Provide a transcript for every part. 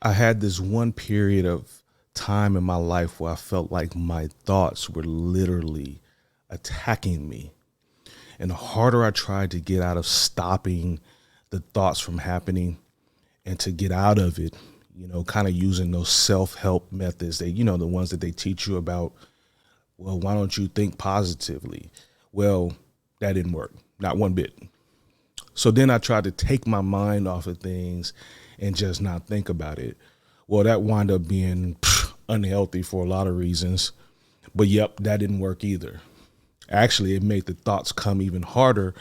I had this one period of time in my life where I felt like my thoughts were literally attacking me. And the harder I tried to get out of stopping the thoughts from happening and to get out of it, kind of using those self-help methods, the ones that they teach you about. Well, why don't you think positively? Well, that didn't work, not one bit. So then I tried to take my mind off of things and just not think about it. Well, that wound up being unhealthy for a lot of reasons. But yep, that didn't work either. Actually, it made the thoughts come even harder.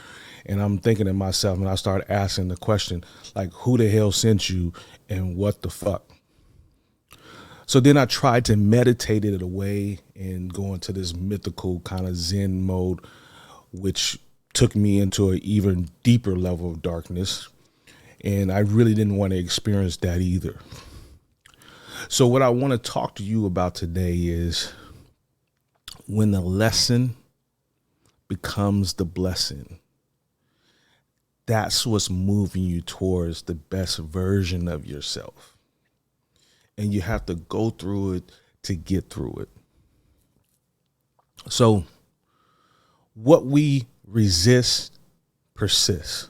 And I'm thinking to myself, and I started asking the question, like, who the hell sent you and what the fuck? So then I tried to meditate it away and go into this mythical kind of Zen mode, which took me into an even deeper level of darkness. And I really didn't want to experience that either. So what I want to talk to you about today is when the lesson becomes the blessing. That's what's moving you towards the best version of yourself. And you have to go through it to get through it. So what we resist persists.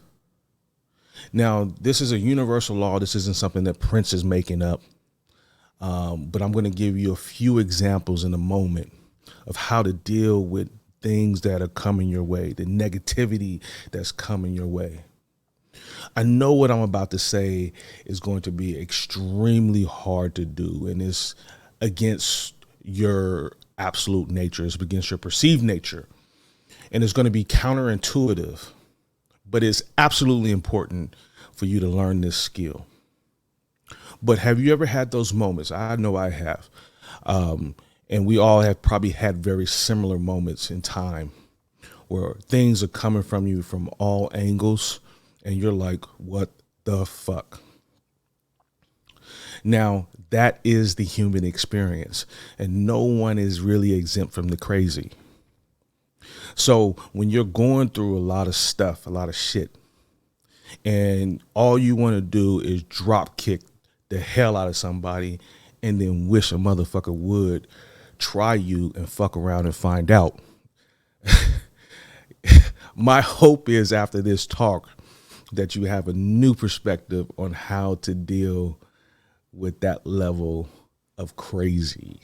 Now, this is a universal law. This isn't something that Prince is making up. But I'm going to give you a few examples in a moment of how to deal with things that are coming your way, the negativity that's coming your way. I know what I'm about to say is going to be extremely hard to do, and it's against your absolute nature. It's against your perceived nature, and it's going to be counterintuitive, but it's absolutely important for you to learn this skill. But have you ever had those moments? I know I have. And we all have probably had very similar moments in time where things are coming from you from all angles and you're like, what the fuck? Now, that is the human experience, and no one is really exempt from the crazy. So when you're going through a lot of stuff, a lot of shit, and all you want to do is drop kick the hell out of somebody and then wish a motherfucker would try you and fuck around and find out. My hope is after this talk that you have a new perspective on how to deal with that level of crazy.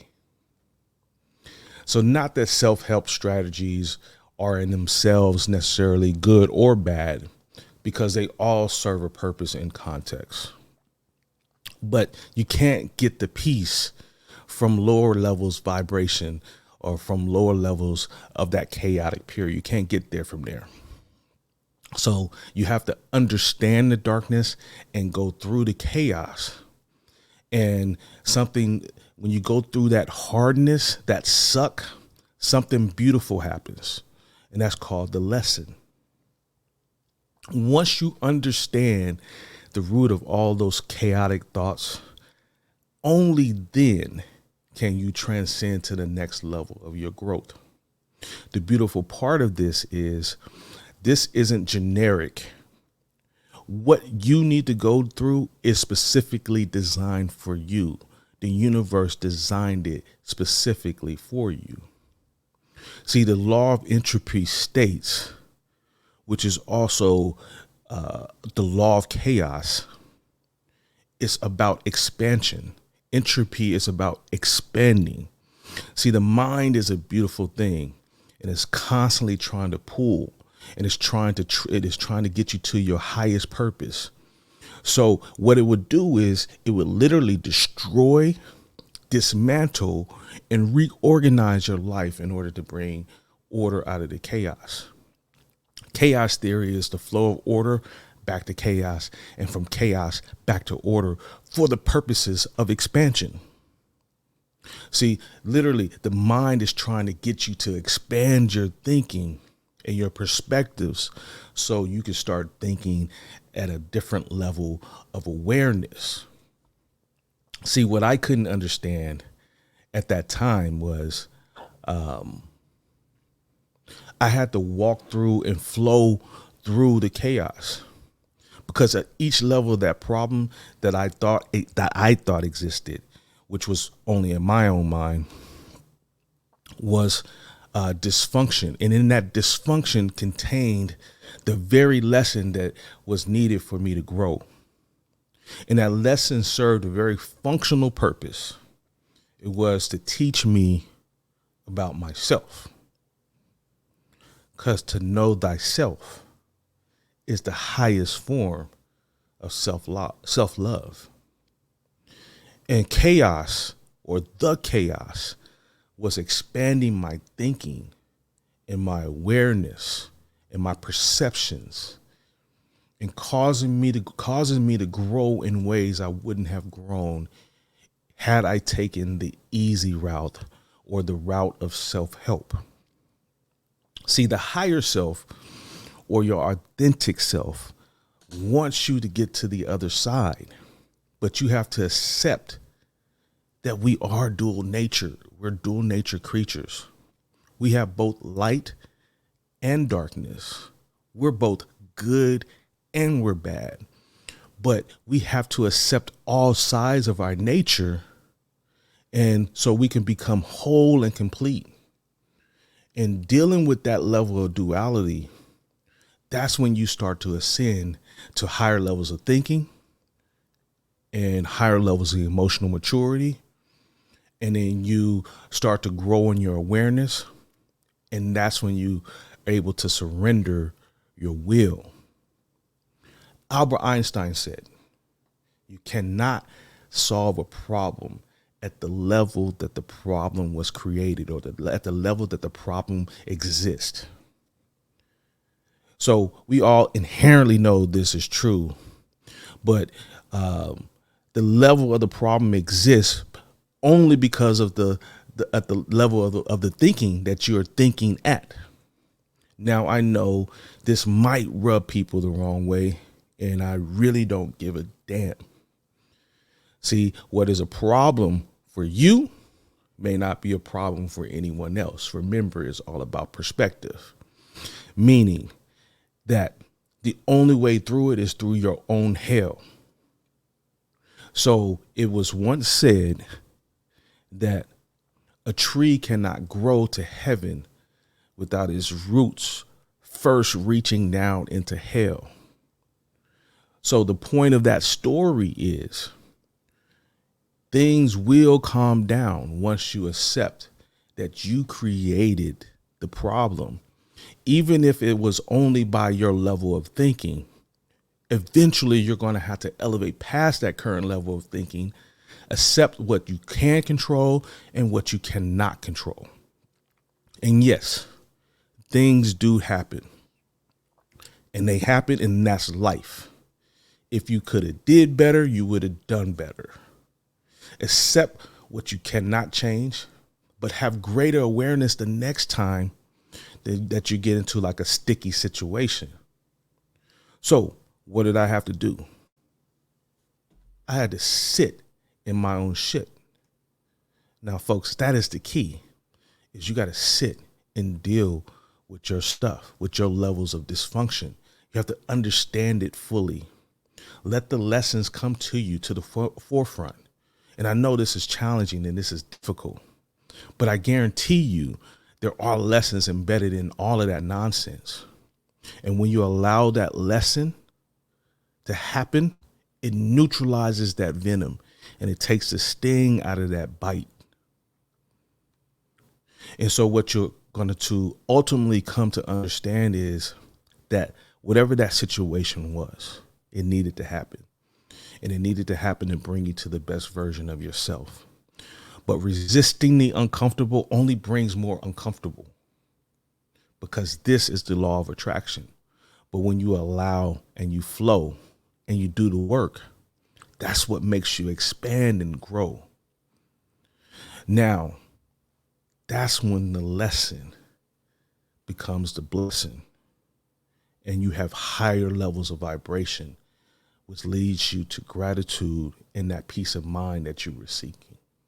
So not that self-help strategies are in themselves necessarily good or bad, because they all serve a purpose in context. But you can't get the peace from lower levels vibration or from lower levels of that chaotic period. You can't get there from there. So you have to understand the darkness and go through the chaos. And when you go through that hardness, that suck, something beautiful happens. And that's called the lesson. Once you understand the root of all those chaotic thoughts, only then can you transcend to the next level of your growth. The beautiful part of this isn't generic. What you need to go through is specifically designed for you. The universe designed it specifically for you. See, the law of entropy states, which is also the law of chaos, is about expansion. Entropy is about expanding. See, the mind is a beautiful thing, and it's constantly trying to pull, and it is trying to get you to your highest purpose. So what it would do is it would literally destroy, dismantle, and reorganize your life in order to bring order out of the chaos. Chaos theory is the flow of order back to chaos, and from chaos back to order for the purposes of expansion. See, literally, the mind is trying to get you to expand your thinking and your perspectives so you can start thinking at a different level of awareness. See, what I couldn't understand at that time was I had to walk through and flow through the chaos. because at each level of that problem that I thought existed, which was only in my own mind, was dysfunction. And in that dysfunction contained the very lesson that was needed for me to grow. And that lesson served a very functional purpose. It was to teach me about myself. Because to know thyself is the highest form of self-love. And chaos, or the chaos, was expanding my thinking and my awareness and my perceptions, and causing me to grow in ways I wouldn't have grown had I taken the easy route or the route of self-help. See, the higher self, or your authentic self, wants you to get to the other side, but you have to accept that we are dual nature. We're dual nature creatures. We have both light and darkness. We're both good and we're bad. But we have to accept all sides of our nature, and so we can become whole and complete. And dealing with that level of duality, that's when you start to ascend to higher levels of thinking and higher levels of emotional maturity. And then you start to grow in your awareness. And that's when you are able to surrender your will. Albert Einstein said, you cannot solve a problem at the level that the problem was created, or at the level that the problem exists. So we all inherently know this is true, but the level of the problem exists only because of at the level of the thinking that you're thinking at. Now, I know this might rub people the wrong way, and I really don't give a damn. See, what is a problem for you may not be a problem for anyone else. Remember, it's all about perspective, meaning that the only way through it is through your own hell. So it was once said that a tree cannot grow to heaven without its roots first reaching down into hell. So the point of that story is things will calm down once you accept that you created the problem. Even if it was only by your level of thinking, eventually you're going to have to elevate past that current level of thinking, accept what you can control and what you cannot control. And yes, things do happen, and they happen, and that's life. If you could have did better, you would have done better. Accept what you cannot change, but have greater awareness the next time that you get into like a sticky situation. So what did I have to do? I had to sit in my own shit. Now, folks, that is the key, is you got to sit and deal with your stuff, with your levels of dysfunction. You have to understand it fully. Let the lessons come to you to the forefront. And I know this is challenging and this is difficult, but I guarantee you there are lessons embedded in all of that nonsense. And when you allow that lesson to happen, it neutralizes that venom and it takes the sting out of that bite. And so what you're going to ultimately come to understand is that whatever that situation was, it needed to happen. And it needed to happen to bring you to the best version of yourself. But resisting the uncomfortable only brings more uncomfortable, because this is the law of attraction. But when you allow and you flow and you do the work, that's what makes you expand and grow. Now, that's when the lesson becomes the blessing, and you have higher levels of vibration, which leads you to gratitude and that peace of mind that you were seeking.